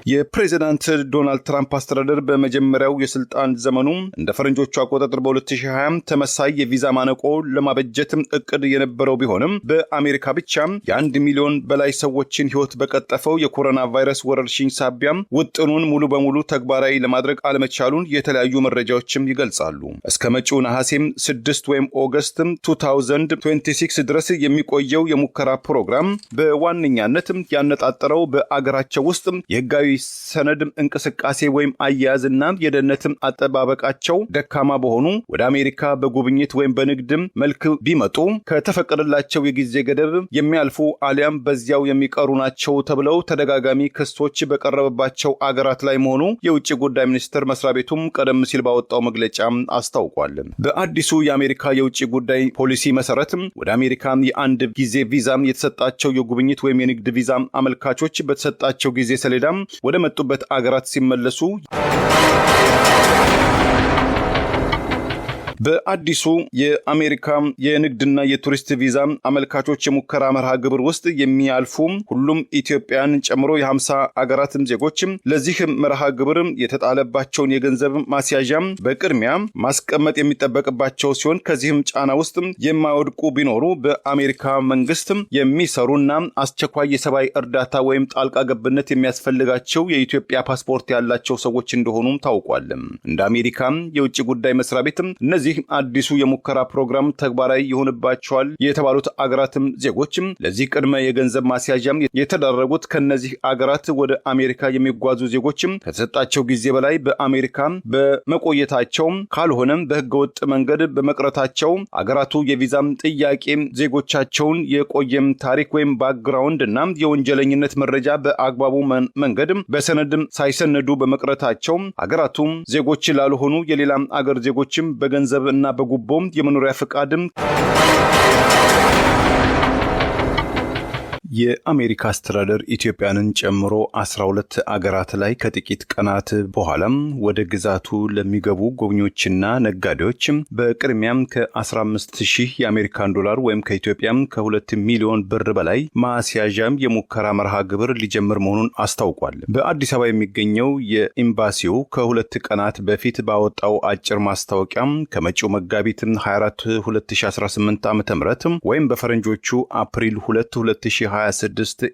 የፕሬዝዳንት ዶናልድ ትራምፕ አስተዳደር በመጀመሪያው የስልጣን ዘመኑ እንደ ፈረንጆቹ አቆጣጠር በ2020 ተመሳይ የቪዛ ማነቆ ለማበጀት እቅድ የነበረው ቢሆንም በአሜሪካ ብቻ የ1 ሚሊዮን በላይ ሰዎችን ሕይወት በቀጠፈው የኮሮና ቫይረስ ወረርሽኝ ሳቢያ ውጥኑን ሙሉ በሙሉ ተግባራዊ ለማድረግ አለመቻሉን የተለያዩ መረጃዎችም ይገልጻሉ። እስከ መጪው ነሐሴም 6 ወይም ኦገስት 2026 ድረስ የሚቆየው የሙከራ ፕሮግራም በዋነኛነት ያነጣጠረው በአገራቸው ውስጥ የህጋዊ ሰነድ እንቅስቃሴ ወይም አያያዝና የደህንነት አጠባበቃቸው ደካማ በሆኑ ወደ አሜሪካ በጉብኝት ወይም በንግድ መልክ ቢመጡ ከተፈቀደላቸው የጊዜ ገደብ የሚያልፉ አሊያም በዚያው የሚቀሩ ናቸው ተብለው ተደጋጋሚ ክሶች በቀረበባቸው አገራት ላይ መሆኑ የውጭ ጉዳይ ሚኒስቴር መስሪያ ቤቱም ቀደም ሲል ባወጣው መግለጫ አስታውቋል። በአዲሱ የአሜሪካ የውጭ ጉዳይ ፖሊሲ መሰረት ወደ አሜሪካ የአንድ ጊዜ ቪዛ የተሰጣቸው የጉብኝት ወይም የንግድ ቪዛ አመልካቾች በተሰጣቸው ጊዜ ሰሌዳ ወደ መጡበት አገራት ሲመለሱ በአዲሱ የአሜሪካ የንግድና የቱሪስት ቪዛ አመልካቾች የሙከራ መርሃ ግብር ውስጥ የሚያልፉ ሁሉም ኢትዮጵያን ጨምሮ የ50 አገራት ዜጎች ለዚህ መርሃ ግብር የተጣለባቸውን የገንዘብ ማስያዣ በቅድሚያ ማስቀመጥ የሚጠበቅባቸው ሲሆን ከዚህም ጫና ውስጥ የማይወድቁ ቢኖሩ በአሜሪካ መንግስት የሚሰሩና አስቸኳይ የሰብአዊ እርዳታ ወይም ጣልቃ ገብነት የሚያስፈልጋቸው የኢትዮጵያ ፓስፖርት ያላቸው ሰዎች እንደሆኑ ታውቋል። እንደ አሜሪካ የውጭ ጉዳይ መስሪያ ቤት እነዚህ አዲሱ የሙከራ ፕሮግራም ተግባራዊ ይሆንባቸዋል የተባሉት አገራትም ዜጎችም ለዚህ ቅድመ የገንዘብ ማስያዣም የተደረጉት ከነዚህ አገራት ወደ አሜሪካ የሚጓዙ ዜጎችም ከተሰጣቸው ጊዜ በላይ በአሜሪካ በመቆየታቸው ካልሆነም በህገወጥ መንገድ በመቅረታቸው አገራቱ የቪዛም ጥያቄ ዜጎቻቸውን የቆየም ታሪክ ወይም ባክግራውንድ እና የወንጀለኝነት መረጃ በአግባቡ መንገድ በሰነድ ሳይሰነዱ በመቅረታቸው አገራቱ ዜጎች ላልሆኑ የሌላ አገር ዜጎችም በገንዘብ እና በጉቦም የመኖሪያ ፍቃድም የአሜሪካ አስተዳደር ኢትዮጵያንን ጨምሮ 12 አገራት ላይ ከጥቂት ቀናት በኋላም ወደ ግዛቱ ለሚገቡ ጎብኚዎችና ነጋዴዎች በቅድሚያም ከ15,000 የአሜሪካን ዶላር ወይም ከኢትዮጵያም ከ2 ሚሊዮን ብር በላይ ማስያዣም የሙከራ መርሃ ግብር ሊጀምር መሆኑን አስታውቋል። በአዲስ አበባ የሚገኘው የኤምባሲው ከ2 ቀናት በፊት ባወጣው አጭር ማስታወቂያ ከመጪው መጋቢት 24 2018 ዓ.ም ወይም በፈረንጆቹ አፕሪል 2 2026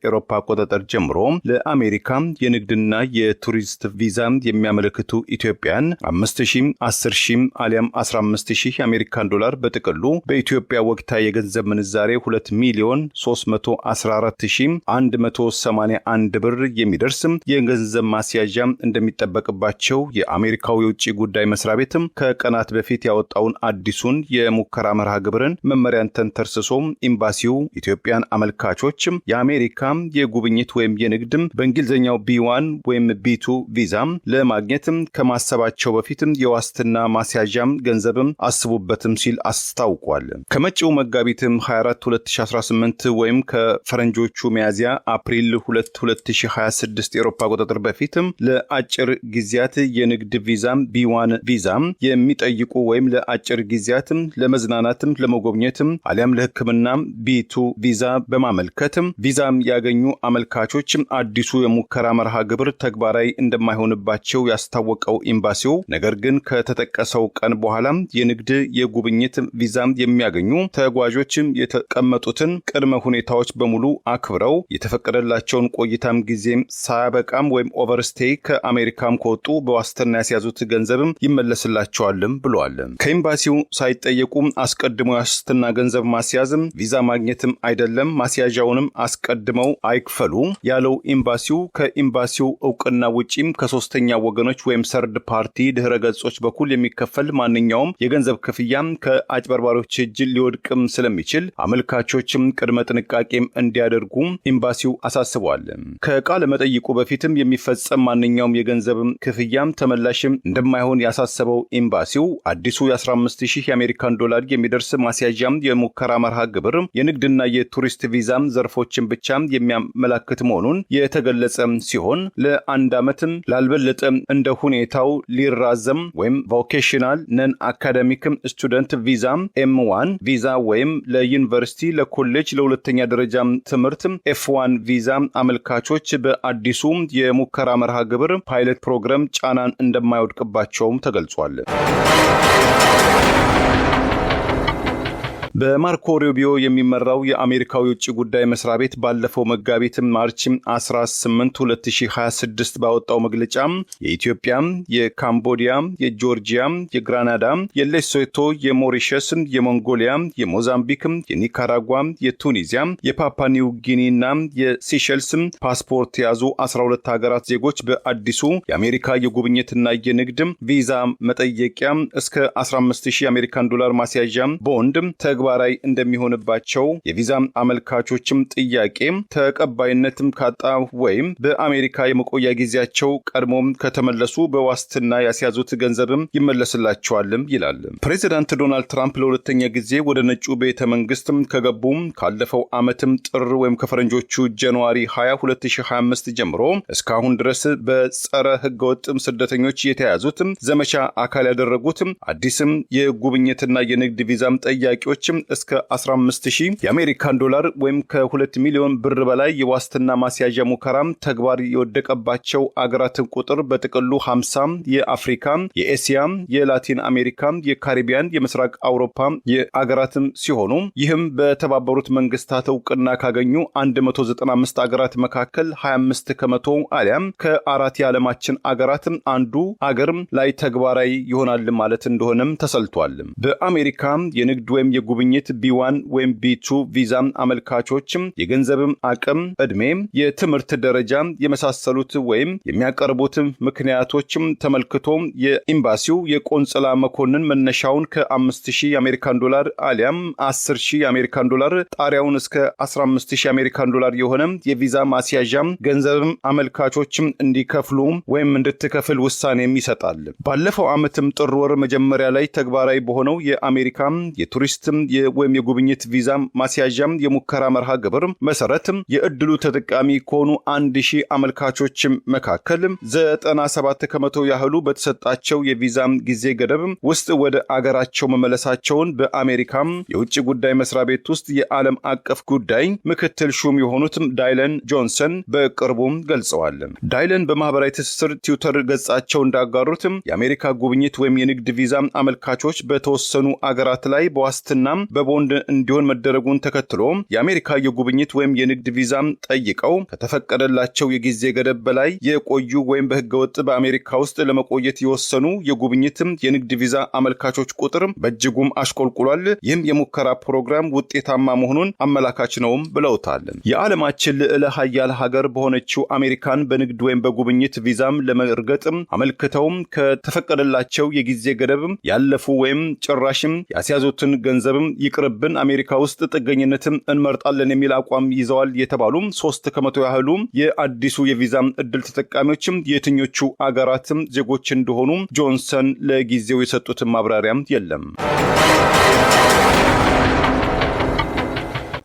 ኤሮፓ አቆጣጠር ጀምሮ ለአሜሪካ የንግድና የቱሪስት ቪዛ የሚያመለክቱ ኢትዮጵያን 5,000 10,000 አሊያም 15,000 የአሜሪካን ዶላር በጥቅሉ በኢትዮጵያ ወቅታዊ የገንዘብ ምንዛሬ 2,314,181 ብር የሚደርስ የገንዘብ ማስያዣ እንደሚጠበቅባቸው የአሜሪካው የውጭ ጉዳይ መስሪያ ቤት ከቀናት በፊት ያወጣውን አዲሱን የሙከራ መርሃ ግብርን መመሪያን ተንተርሶ ኤምባሲው ኢትዮጵያን አመልካቾች የአሜሪካ የጉብኝት ወይም የንግድ በእንግሊዝኛው B1 ወይም B2 ቪዛ ለማግኘት ከማሰባቸው በፊት የዋስትና ማስያዣ ገንዘብ አስቡበትም ሲል አስታውቋል። ከመጪው መጋቢት 24 2018 ወይም ከፈረንጆቹ ሚያዝያ አፕሪል 2 2026 ኤሮፓ አቆጣጠር በፊት ለአጭር ጊዜያት የንግድ ቪዛ B1 ቪዛ የሚጠይቁ ወይም ለአጭር ጊዜያት ለመዝናናት ለመጎብኘት አሊያም ለሕክምና B2 ቪዛ በማመልከት ቪዛም ያገኙ አመልካቾች አዲሱ የሙከራ መርሃ ግብር ተግባራዊ እንደማይሆንባቸው ያስታወቀው ኤምባሲው ነገር ግን ከተጠቀሰው ቀን በኋላ የንግድ የጉብኝት ቪዛም የሚያገኙ ተጓዦች የተቀመጡትን ቅድመ ሁኔታዎች በሙሉ አክብረው የተፈቀደላቸውን ቆይታም ጊዜም ሳያበቃም ወይም ኦቨርስቴይ ከአሜሪካም ከወጡ በዋስትና ያስያዙት ገንዘብም ይመለስላቸዋልም ብለዋል። ከኤምባሲው ሳይጠየቁ አስቀድሞ ያስትና ገንዘብ ማስያዝም ቪዛ ማግኘትም አይደለም ማስያዣውንም አስቀድመው አይክፈሉ ያለው ኤምባሲው ከኤምባሲው ዕውቅና ውጪም ከሶስተኛ ወገኖች ወይም ሰርድ ፓርቲ ድህረ ገጾች በኩል የሚከፈል ማንኛውም የገንዘብ ክፍያም ከአጭበርባሪዎች እጅ ሊወድቅም ስለሚችል አመልካቾችም ቅድመ ጥንቃቄም እንዲያደርጉ ኤምባሲው አሳስቧል። ከቃለ መጠይቁ በፊትም የሚፈጸም ማንኛውም የገንዘብ ክፍያም ተመላሽም እንደማይሆን ያሳሰበው ኤምባሲው አዲሱ የ15,000 የአሜሪካን ዶላር የሚደርስ ማስያዣም የሙከራ መርሃ ግብር የንግድና የቱሪስት ቪዛም ዘርፎች ማዕቀፎችን ብቻ የሚያመላክት መሆኑን የተገለጸ ሲሆን ለአንድ ዓመትም ላልበለጠ እንደ ሁኔታው ሊራዘም ወይም ቮኬሽናል ነን አካዳሚክ ስቱደንት ቪዛ M1 ቪዛ ወይም ለዩኒቨርሲቲ ለኮሌጅ ለሁለተኛ ደረጃ ትምህርት F1 ቪዛ አመልካቾች በአዲሱ የሙከራ መርሃ ግብር ፓይለት ፕሮግራም ጫናን እንደማይወድቅባቸውም ተገልጿል። በማርኮ ሩቢዮ የሚመራው የአሜሪካው የውጭ ጉዳይ መስሪያ ቤት ባለፈው መጋቢት ማርች 18 2026 ባወጣው መግለጫ የኢትዮጵያ፣ የካምቦዲያ፣ የጆርጂያ፣ የግራናዳ፣ የሌሶቶ፣ የሞሪሸስ፣ የሞንጎሊያ፣ የሞዛምቢክ፣ የኒካራጓ፣ የቱኒዚያ፣ የፓፓ ኒው ጊኒና የሲሸልስ ፓስፖርት የያዙ 12 ሀገራት ዜጎች በአዲሱ የአሜሪካ የጉብኝትና የንግድ ቪዛ መጠየቂያ እስከ $15,000 የአሜሪካን ዶላር ማስያዣ ቦንድ ተግባራዊ እንደሚሆንባቸው የቪዛ አመልካቾችም ጥያቄ ተቀባይነትም ካጣ ወይም በአሜሪካ የመቆያ ጊዜያቸው ቀድሞም ከተመለሱ በዋስትና ያስያዙት ገንዘብም ይመለስላቸዋልም ይላል። ፕሬዚዳንት ዶናልድ ትራምፕ ለሁለተኛ ጊዜ ወደ ነጩ ቤተ መንግስት ከገቡ ካለፈው ዓመትም ጥር ወይም ከፈረንጆቹ ጃንዋሪ 20 2025 ጀምሮ እስካሁን ድረስ በጸረ ህገወጥ ስደተኞች የተያዙት ዘመቻ አካል ያደረጉት አዲስም የጉብኝትና የንግድ ቪዛም ጠያቂዎች እስከ $15,000 የአሜሪካን ዶላር ወይም ከ2 ሚሊዮን ብር በላይ የዋስትና ማስያዣ ሙከራም ተግባር የወደቀባቸው አገራትን ቁጥር በጥቅሉ 50 የአፍሪካ፣ የኤሲያ፣ የላቲን አሜሪካ፣ የካሪቢያን፣ የምስራቅ አውሮፓ የአገራትም ሲሆኑ ይህም በተባበሩት መንግስታት እውቅና ካገኙ 195 አገራት መካከል 25 ከመቶ አሊያም ከአራት የዓለማችን አገራት አንዱ አገር ላይ ተግባራዊ ይሆናል ማለት እንደሆነም ተሰልቷል። በአሜሪካ የንግድ ወይም የጉብኝት B1 ወይም B2 ቪዛ አመልካቾችም የገንዘብም አቅም፣ እድሜ፣ የትምህርት ደረጃ የመሳሰሉት ወይም የሚያቀርቡት ምክንያቶችም ተመልክቶ የኤምባሲው የቆንጽላ መኮንን መነሻውን ከ5,000 የአሜሪካን ዶላር አሊያም 10,000 የአሜሪካን ዶላር ጣሪያውን እስከ 15,000 የአሜሪካን ዶላር የሆነ የቪዛ ማስያዣ ገንዘብም አመልካቾችም እንዲከፍሉ ወይም እንድትከፍል ውሳኔም ይሰጣል። ባለፈው ዓመትም ጥር ወር መጀመሪያ ላይ ተግባራዊ በሆነው የአሜሪካ የቱሪስት ወይም የጉብኝት ቪዛ ማስያዣ የሙከራ መርሃ ግብር መሰረት የእድሉ ተጠቃሚ ከሆኑ 1,000 አመልካቾች መካከል 97 ከመቶ ያህሉ በተሰጣቸው የቪዛ ጊዜ ገደብ ውስጥ ወደ አገራቸው መመለሳቸውን በአሜሪካ የውጭ ጉዳይ መስሪያ ቤት ውስጥ የዓለም አቀፍ ጉዳይ ምክትል ሹም የሆኑት ዳይለን ጆንሰን በቅርቡ ገልጸዋል። ዳይለን በማህበራዊ ትስስር ትዊተር ገጻቸው እንዳጋሩት የአሜሪካ ጉብኝት ወይም የንግድ ቪዛ አመልካቾች በተወሰኑ አገራት ላይ በዋስትና በቦንድ እንዲሆን መደረጉን ተከትሎ የአሜሪካ የጉብኝት ወይም የንግድ ቪዛ ጠይቀው ከተፈቀደላቸው የጊዜ ገደብ በላይ የቆዩ ወይም በህገወጥ በአሜሪካ ውስጥ ለመቆየት የወሰኑ የጉብኝት የንግድ ቪዛ አመልካቾች ቁጥር በእጅጉም አሽቆልቁሏል። ይህም የሙከራ ፕሮግራም ውጤታማ መሆኑን አመላካች ነውም ብለውታል። የዓለማችን ልዕለ ሀያል ሀገር በሆነችው አሜሪካን በንግድ ወይም በጉብኝት ቪዛም ለመርገጥ አመልክተው ከተፈቀደላቸው የጊዜ ገደብ ያለፉ ወይም ጭራሽም ያስያዙትን ገንዘብም ይቅርብን አሜሪካ ውስጥ ጥገኝነትም እንመርጣለን የሚል አቋም ይዘዋል የተባሉ 3 ከመቶ ያህሉ የአዲሱ የቪዛ እድል ተጠቃሚዎችም የትኞቹ አገራትም ዜጎች እንደሆኑ ጆንሰን ለጊዜው የሰጡት ማብራሪያም የለም።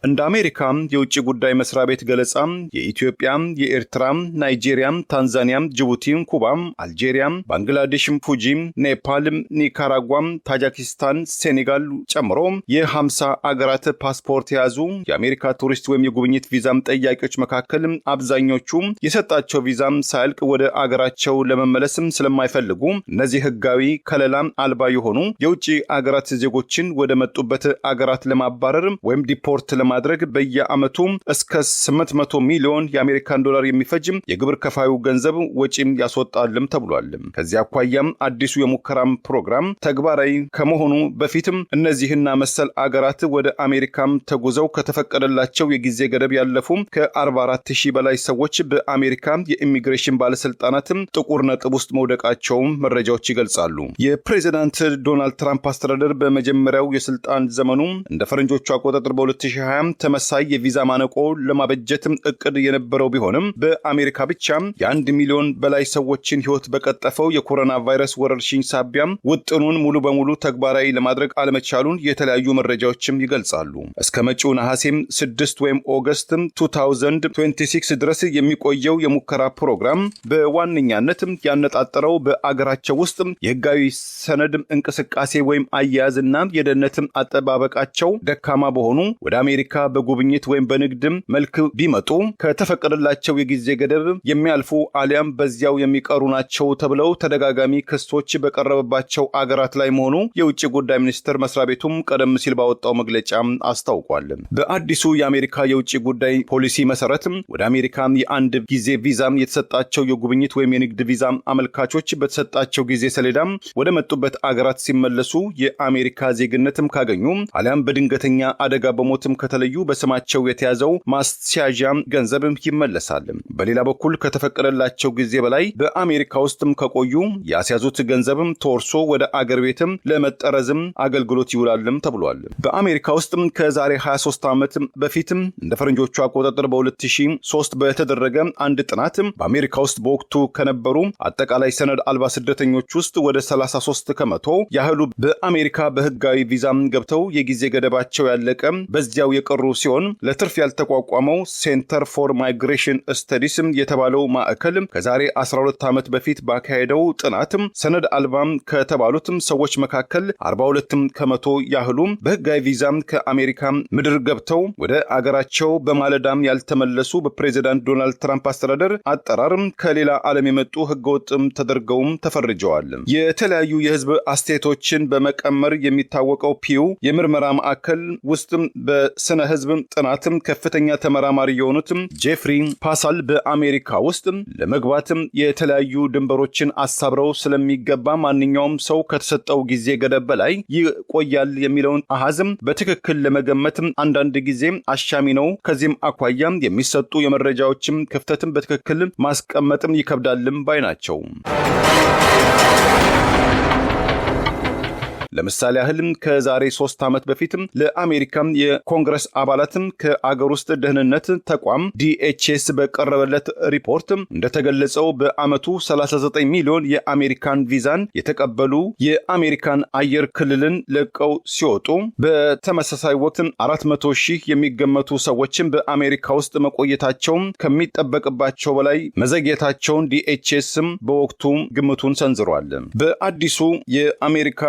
እንደ አሜሪካ የውጭ ጉዳይ መስሪያ ቤት ገለጻ የኢትዮጵያ፣ የኤርትራ፣ ናይጄሪያ፣ ታንዛኒያ፣ ጅቡቲ፣ ኩባ፣ አልጄሪያ፣ ባንግላዴሽ፣ ፉጂ፣ ኔፓል፣ ኒካራጓ፣ ታጂኪስታን፣ ሴኔጋል ጨምሮ የ50 አገራት ፓስፖርት የያዙ የአሜሪካ ቱሪስት ወይም የጉብኝት ቪዛም ጠያቂዎች መካከል አብዛኞቹ የሰጣቸው ቪዛም ሳያልቅ ወደ አገራቸው ለመመለስም ስለማይፈልጉ እነዚህ ህጋዊ ከለላ አልባ የሆኑ የውጭ አገራት ዜጎችን ወደ መጡበት አገራት ለማባረር ወይም ዲፖርት ለማድረግ በየዓመቱ እስከ 800 ሚሊዮን የአሜሪካን ዶላር የሚፈጅ የግብር ከፋዩ ገንዘብ ወጪም ያስወጣልም ተብሏል። ከዚያ አኳያም አዲሱ የሙከራም ፕሮግራም ተግባራዊ ከመሆኑ በፊትም እነዚህና መሰል አገራት ወደ አሜሪካም ተጉዘው ከተፈቀደላቸው የጊዜ ገደብ ያለፉ ከ44,000 በላይ ሰዎች በአሜሪካ የኢሚግሬሽን ባለስልጣናት ጥቁር ነጥብ ውስጥ መውደቃቸውም መረጃዎች ይገልጻሉ። የፕሬዚዳንት ዶናልድ ትራምፕ አስተዳደር በመጀመሪያው የስልጣን ዘመኑ እንደ ፈረንጆቹ አቆጣጠር በ2020 ተመሳይ የቪዛ ማነቆ ለማበጀት እቅድ የነበረው ቢሆንም በአሜሪካ ብቻ የ1 ሚሊዮን በላይ ሰዎችን ሕይወት በቀጠፈው የኮሮና ቫይረስ ወረርሽኝ ሳቢያ ውጥኑን ሙሉ በሙሉ ተግባራዊ ለማድረግ አለመቻሉን የተለያዩ መረጃዎችም ይገልጻሉ። እስከ መጪው ነሐሴ 6 ወይም ኦገስት 2026 ድረስ የሚቆየው የሙከራ ፕሮግራም በዋነኛነት ያነጣጠረው በአገራቸው ውስጥ የህጋዊ ሰነድ እንቅስቃሴ ወይም አያያዝና የደህንነት አጠባበቃቸው ደካማ በሆኑ ወደ አሜሪካ በጉብኝት ወይም በንግድ መልክ ቢመጡ ከተፈቀደላቸው የጊዜ ገደብ የሚያልፉ አሊያም በዚያው የሚቀሩ ናቸው ተብለው ተደጋጋሚ ክሶች በቀረበባቸው አገራት ላይ መሆኑ የውጭ ጉዳይ ሚኒስቴር መስሪያ ቤቱም ቀደም ሲል ባወጣው መግለጫ አስታውቋል። በአዲሱ የአሜሪካ የውጭ ጉዳይ ፖሊሲ መሰረት ወደ አሜሪካ የአንድ ጊዜ ቪዛ የተሰጣቸው የጉብኝት ወይም የንግድ ቪዛ አመልካቾች በተሰጣቸው ጊዜ ሰሌዳ ወደ መጡበት አገራት ሲመለሱ የአሜሪካ ዜግነትም ካገኙ አሊያም በድንገተኛ አደጋ በሞትም ከተለዩ በስማቸው የተያዘው ማስያዣ ገንዘብ ይመለሳል። በሌላ በኩል ከተፈቀደላቸው ጊዜ በላይ በአሜሪካ ውስጥም ከቆዩ ያስያዙት ገንዘብም ተወርሶ ወደ አገር ቤትም ለመጠረዝም አገልግሎት ይውላልም ተብሏል። በአሜሪካ ውስጥም ከዛሬ 23 ዓመት በፊትም እንደ ፈረንጆቹ አቆጣጠር በ2003 በተደረገ አንድ ጥናት በአሜሪካ ውስጥ በወቅቱ ከነበሩ አጠቃላይ ሰነድ አልባ ስደተኞች ውስጥ ወደ 33 ከመቶ ያህሉ በአሜሪካ በህጋዊ ቪዛም ገብተው የጊዜ ገደባቸው ያለቀ በዚያው የቀሩ ሲሆን ለትርፍ ያልተቋቋመው ሴንተር ፎር ማይግሬሽን ስተዲስ የተባለው ማዕከል ከዛሬ 12 ዓመት በፊት ባካሄደው ጥናት ሰነድ አልባም ከተባሉትም ሰዎች መካከል 42 ከመቶ ያህሉ በህጋዊ ቪዛም ከአሜሪካ ምድር ገብተው ወደ አገራቸው በማለዳም ያልተመለሱ በፕሬዚዳንት ዶናልድ ትራምፕ አስተዳደር አጠራር ከሌላ ዓለም የመጡ ህገወጥም ተደርገውም ተፈርጀዋል። የተለያዩ የህዝብ አስተያየቶችን በመቀመር የሚታወቀው ፒው የምርመራ ማዕከል ውስጥ በስነ ህዝብ ጥናትም ከፍተኛ ተመራማሪ የሆኑት ጄፍሪ ፓሳል በአሜሪካ ውስጥ ለመግባት የተለያዩ ድንበሮችን አሳብረው ስለሚገባ ማንኛውም ሰው ከተሰጠው ጊዜ ገደብ በላይ ይቆያል የሚለውን አሃዝም በትክክል ለመገመት አንዳንድ ጊዜ አሻሚ ነው። ከዚህም አኳያ የሚሰጡ የመረጃዎችም ክፍተትም በትክክል ማስቀመጥም ይከብዳልም ባይ ናቸው። ለምሳሌ ያህል ከዛሬ 3 ዓመት በፊት ለአሜሪካ የኮንግረስ አባላት ከአገር ውስጥ ደህንነት ተቋም DHS በቀረበለት ሪፖርት እንደተገለጸው በአመቱ 39 ሚሊዮን የአሜሪካን ቪዛን የተቀበሉ የአሜሪካን አየር ክልልን ለቀው ሲወጡ በተመሳሳይ ወቅት 400 ሺህ የሚገመቱ ሰዎችን በአሜሪካ ውስጥ መቆየታቸው ከሚጠበቅባቸው በላይ መዘግየታቸውን DHS በወቅቱ ግምቱን ሰንዝሯል። በአዲሱ የአሜሪካ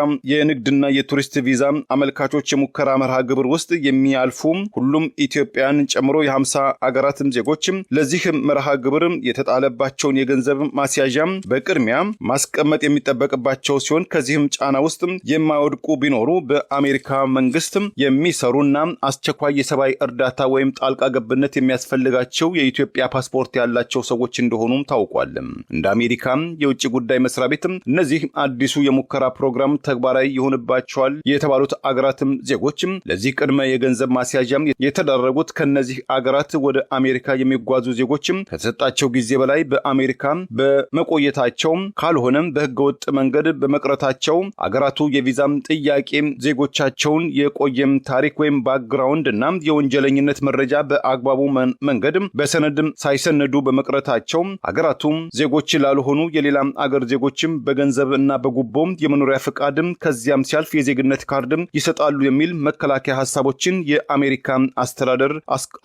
የንግድና የቱሪስት ቪዛ አመልካቾች የሙከራ መርሃ ግብር ውስጥ የሚያልፉ ሁሉም ኢትዮጵያን ጨምሮ የ50 አገራትም ዜጎች ለዚህ መርሃ ግብር የተጣለባቸውን የገንዘብ ማስያዣ በቅድሚያ ማስቀመጥ የሚጠበቅባቸው ሲሆን ከዚህም ጫና ውስጥ የማይወድቁ ቢኖሩ በአሜሪካ መንግስት የሚሰሩና አስቸኳይ የሰብአዊ እርዳታ ወይም ጣልቃ ገብነት የሚያስፈልጋቸው የኢትዮጵያ ፓስፖርት ያላቸው ሰዎች እንደሆኑም ታውቋል። እንደ አሜሪካ የውጭ ጉዳይ መስሪያ ቤት እነዚህ አዲሱ የሙከራ ፕሮግራም ተግባራዊ ይሆንባቸዋል የተባሉት አገራትም ዜጎችም ለዚህ ቅድመ የገንዘብ ማስያዣም የተዳረጉት ከነዚህ አገራት ወደ አሜሪካ የሚጓዙ ዜጎችም ከተሰጣቸው ጊዜ በላይ በአሜሪካ በመቆየታቸው ካልሆነም በህገወጥ መንገድ በመቅረታቸው አገራቱ የቪዛም ጥያቄ ዜጎቻቸውን የቆየም ታሪክ ወይም ባክግራውንድ እና የወንጀለኝነት መረጃ በአግባቡ መንገድ በሰነድ ሳይሰነዱ በመቅረታቸው አገራቱ ዜጎች ላልሆኑ የሌላ አገር ዜጎችም በገንዘብ እና በጉቦ የመኖሪያ ፍቃድ ከዚያም ሲያልፍ የዜግነት ካርድ ይሰጣሉ የሚል መከላከያ ሐሳቦችን የአሜሪካ አስተዳደር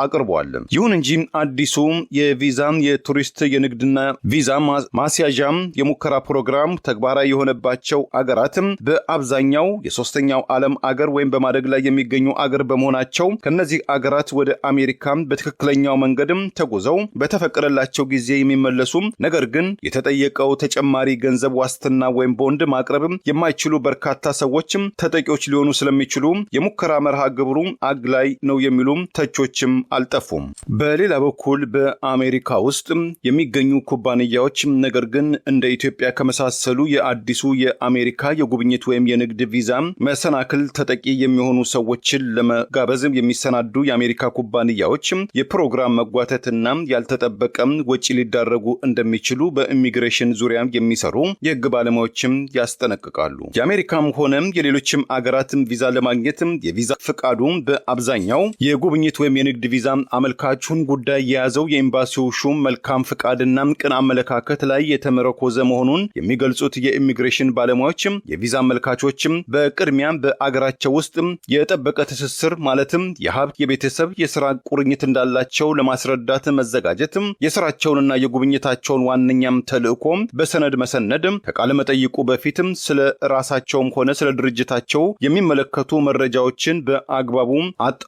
አቅርቧል። ይሁን እንጂ አዲሱ የቪዛ የቱሪስት የንግድና ቪዛ ማስያዣ የሙከራ ፕሮግራም ተግባራዊ የሆነባቸው አገራት በአብዛኛው የሶስተኛው ዓለም አገር ወይም በማደግ ላይ የሚገኙ አገር በመሆናቸው ከነዚህ አገራት ወደ አሜሪካ በትክክለኛው መንገድ ተጉዘው በተፈቀደላቸው ጊዜ የሚመለሱ ነገር ግን የተጠየቀው ተጨማሪ ገንዘብ ዋስትና ወይም ቦንድ ማቅረብ የማይችሉ በርካታ ሰዎችም ተጠቂዎች ሊሆኑ ስለሚችሉ የሙከራ መርሃ ግብሩ አግላይ ነው የሚሉ ተቾችም አልጠፉም። በሌላ በኩል በአሜሪካ ውስጥ የሚገኙ ኩባንያዎች ነገር ግን እንደ ኢትዮጵያ ከመሳሰሉ የአዲሱ የአሜሪካ የጉብኝት ወይም የንግድ ቪዛ መሰናክል ተጠቂ የሚሆኑ ሰዎችን ለመጋበዝ የሚሰናዱ የአሜሪካ ኩባንያዎች የፕሮግራም መጓተትና ያልተጠበቀ ወጪ ሊዳረጉ እንደሚችሉ በኢሚግሬሽን ዙሪያ የሚሰሩ የህግ ባለሙያዎችም ያስጠነቅቃሉ። የአሜሪካም ሆነ የሌሎችም አገራትም ቪዛ ለማግኘት የቪዛ ፍቃዱ በአብዛኛው የጉብኝት ወይም የንግድ ቪዛ አመልካቹን ጉዳይ የያዘው የኤምባሲው ሹም መልካም ፍቃድና ቅን አመለካከት ላይ የተመረኮዘ መሆኑን የሚገልጹት የኢሚግሬሽን ባለሙያዎች የቪዛ አመልካቾችም በቅድሚያ በአገራቸው ውስጥ የጠበቀ ትስስር ማለትም የሀብት፣ የቤተሰብ፣ የሥራ ቁርኝት እንዳላቸው ለማስረዳት መዘጋጀት፣ የሥራቸውንና የጉብኝታቸውን ዋነኛም ተልእኮ በሰነድ መሰነድ፣ ከቃለ መጠይቁ በፊት ስለ ራሳቸውም ሆነ ስለ ድርጅታቸው የሚመለከቱ መረጃዎችን በአግባቡ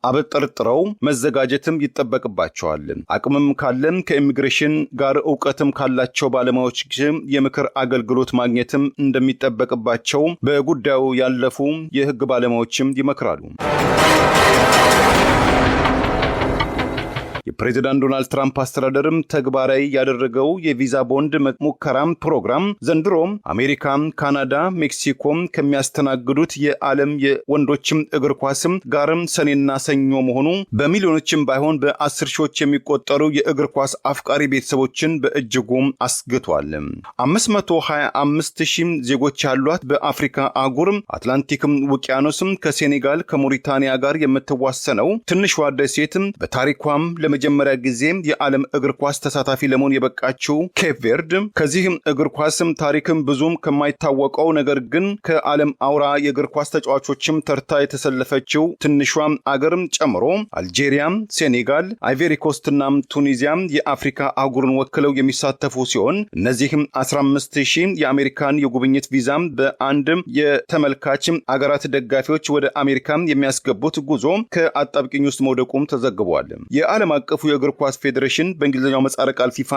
አበጥርጥረው መዘጋጀትም ይጠበቅባቸዋል። አቅምም ካለም ከኢሚግሬሽን ጋር ዕውቀትም ካላቸው ባለሙያዎች የምክር አገልግሎት ማግኘትም እንደሚጠበቅባቸው በጉዳዩ ያለፉ የሕግ ባለሙያዎችም ይመክራሉ። የፕሬዝዳንት ዶናልድ ትራምፕ አስተዳደርም ተግባራዊ ያደረገው የቪዛ ቦንድ ሙከራም ፕሮግራም ዘንድሮ አሜሪካ፣ ካናዳ፣ ሜክሲኮም ከሚያስተናግዱት የዓለም የወንዶችም እግር ኳስም ጋርም ሰኔና ሰኞ መሆኑ በሚሊዮኖችም ባይሆን በ10 ሺዎች የሚቆጠሩ የእግር ኳስ አፍቃሪ ቤተሰቦችን በእጅጉም አስግቷል። 525,000 ዜጎች ያሏት በአፍሪካ አህጉር አትላንቲክም ውቅያኖስም ከሴኔጋል ከሞሪታኒያ ጋር የምትዋሰነው ትንሿ ደሴትም በታሪኳም ለመጀመሪያ ጊዜ የዓለም እግር ኳስ ተሳታፊ ለመሆን የበቃችው ኬፕ ቨርድ ከዚህም እግር ኳስም ታሪክም ብዙም ከማይታወቀው ነገር ግን ከዓለም አውራ የእግር ኳስ ተጫዋቾችም ተርታ የተሰለፈችው ትንሿም አገርም ጨምሮ አልጄሪያም፣ ሴኔጋል፣ አይቬሪ ኮስትና ቱኒዚያም የአፍሪካ አህጉርን ወክለው የሚሳተፉ ሲሆን እነዚህም 15,000 የአሜሪካን የጉብኝት ቪዛም በአንድ የተመልካች አገራት ደጋፊዎች ወደ አሜሪካ የሚያስገቡት ጉዞ ከአጣብቂኝ ውስጥ መውደቁም ተዘግቧል። የዓለም አቀፉ የእግር ኳስ ፌዴሬሽን በእንግሊዝኛው ምህጻረ ቃል ፊፋ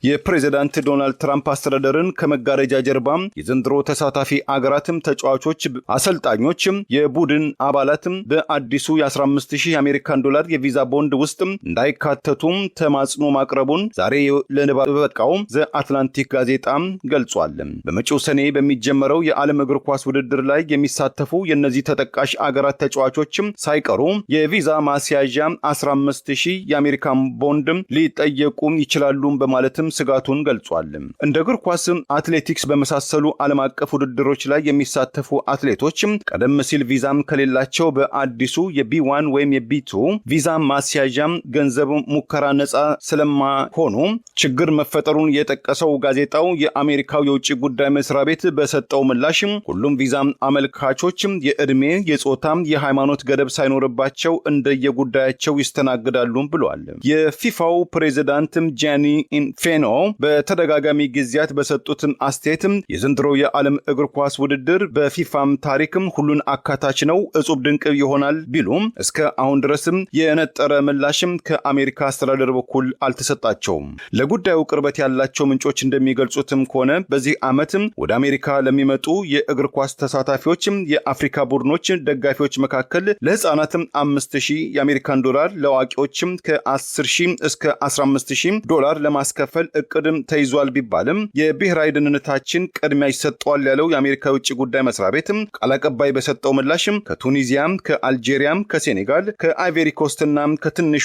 የፕሬዝዳንት ዶናልድ ትራምፕ አስተዳደርን ከመጋረጃ ጀርባ የዘንድሮ ተሳታፊ አገራትም ተጫዋቾች፣ አሰልጣኞች፣ የቡድን አባላትም በአዲሱ የ15,000 የአሜሪካን ዶላር የቪዛ ቦንድ ውስጥ እንዳይካተቱ ተማጽኖ ማቅረቡን ዛሬ ለንባብ በበቃው ዘ አትላንቲክ ጋዜጣ ገልጿል። በመጪው ሰኔ በሚጀመረው የዓለም እግር ኳስ ውድድር ላይ የሚሳተፉ የእነዚህ ተጠቃሽ አገራት ተጫዋቾችም ሳይቀሩ የቪዛ ማስያዣ 15,000 የአሜሪካን ቦንድ ሊጠየቁ ይችላሉ በማለትም ስጋቱን ገልጿል። እንደ እግር ኳስ፣ አትሌቲክስ በመሳሰሉ ዓለም አቀፍ ውድድሮች ላይ የሚሳተፉ አትሌቶች ቀደም ሲል ቪዛም ከሌላቸው በአዲሱ የቢ1 ወይም የቢ2 ቪዛ ማስያዣ ገንዘብ ሙከራ ነጻ ስለማይሆኑ ችግር መፈጠሩን የጠቀሰው ጋዜጣው የአሜሪካው የውጭ ጉዳይ መስሪያ ቤት በሰጠው ምላሽ ሁሉም ቪዛ አመልካቾች የዕድሜ፣ የጾታ፣ የሃይማኖት ገደብ ሳይኖርባቸው እንደየጉዳያቸው ይስተናግዳሉ ብሏል። የፊፋው ፕሬዝዳንት ጃኒ ኢንፌኖ በተደጋጋሚ ጊዜያት በሰጡት አስተያየት የዘንድሮ የዓለም እግር ኳስ ውድድር በፊፋም ታሪክም ሁሉን አካታች ነው፣ እጹብ ድንቅ ይሆናል ቢሉም እስከ አሁን ድረስም የነጠረ ምላሽም ከአሜሪካ አስተዳደር በኩል አልተሰጣቸውም። ለጉዳዩ ቅርበት ያላቸው ምንጮች እንደሚገልጹትም ከሆነ በዚህ ዓመትም ወደ አሜሪካ ለሚመጡ የእግር ኳስ ተሳታፊዎች የአፍሪካ ቡድኖች ደጋፊዎች መካከል ለህፃናትም 5,000 የአሜሪካን ዶላር ለአዋቂዎችም ከ10,000 እስከ 15,000 ዶላር ለማስከፈል እቅድም ተይዟል ቢባልም የብሔራዊ ደህንነታችን ቅድሚያ ይሰጠዋል ያለው የአሜሪካ የውጭ ጉዳይ መስሪያ ቤት ቃል አቀባይ በሰጠው ምላሽም ከቱኒዚያም፣ ከአልጄሪያም፣ ከሴኔጋል፣ ከአይቬሪ ኮስትና ከትንሿም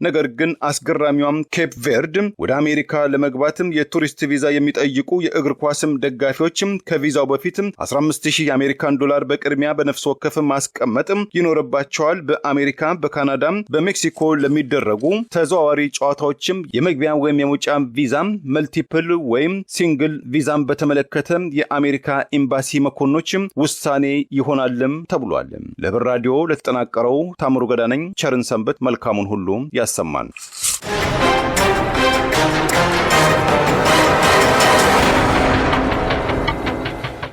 ነገር ግን አስገራሚዋም ኬፕ ቨርድ ወደ አሜሪካ ለመግባትም የቱሪስት ቪዛ የሚጠይቁ የእግር ኳስም ደጋፊዎችም ከቪዛው በፊት 15,000 የአሜሪካን ዶላር በቅድሚያ በነፍስ ወከፍ ማስቀመጥ ይኖርባቸዋል። በአሜሪካ፣ በካናዳ፣ በሜክሲኮ ለሚደረጉ ተዘዋዋሪ ጨዋታዎችም የመግቢያ ወይም የመውጫ ቪዛም መልቲፕል ወይም ሲንግል ቪዛም በተመለከተ የአሜሪካ ኤምባሲ መኮንኖችም ውሳኔ ይሆናልም ተብሏል። ለብር ራዲዮ ለተጠናቀረው ታምሩ ገዳ ነኝ። ቸርን ሰንበት። መልካሙን ሁሉ ያሰማን።